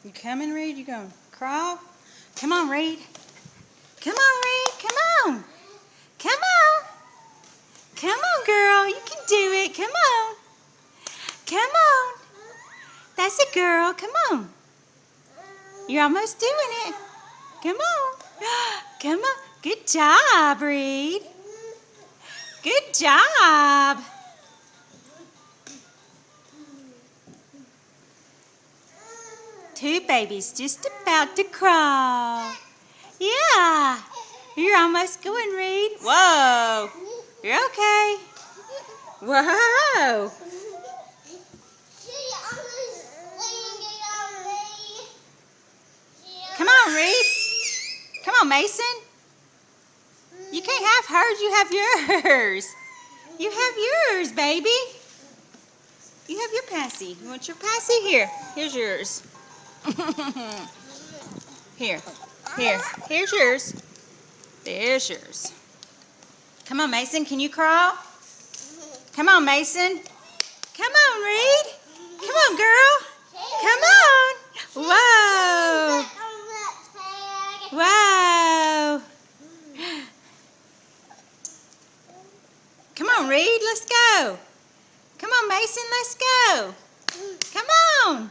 You coming, Reed? You gonna crawl? Come on, Reed. Come on, Reed. Come on. Come on. Come on, girl. You can do it. Come on. Come on. That's a girl. Come on. You're almost doing it. Come on. Come on. Good job, Reed. Good job. Two babies just about to crawl. Yeah. You're almost going, Reed. Whoa. You're okay. Whoa. Come on, Reed. Come on, Mason. You can't have hers. You have yours. You have yours, baby. You have your passy. You want your passy? Here. Here's yours. Here. Here. Here's yours. There's yours. Come on, Mason. Can you crawl? Come on, Mason. Come on, Reed. Come on, girl. Come on. Whoa. Whoa. Come on, Reed. Let's go. Come on, Mason. Let's go. Come on.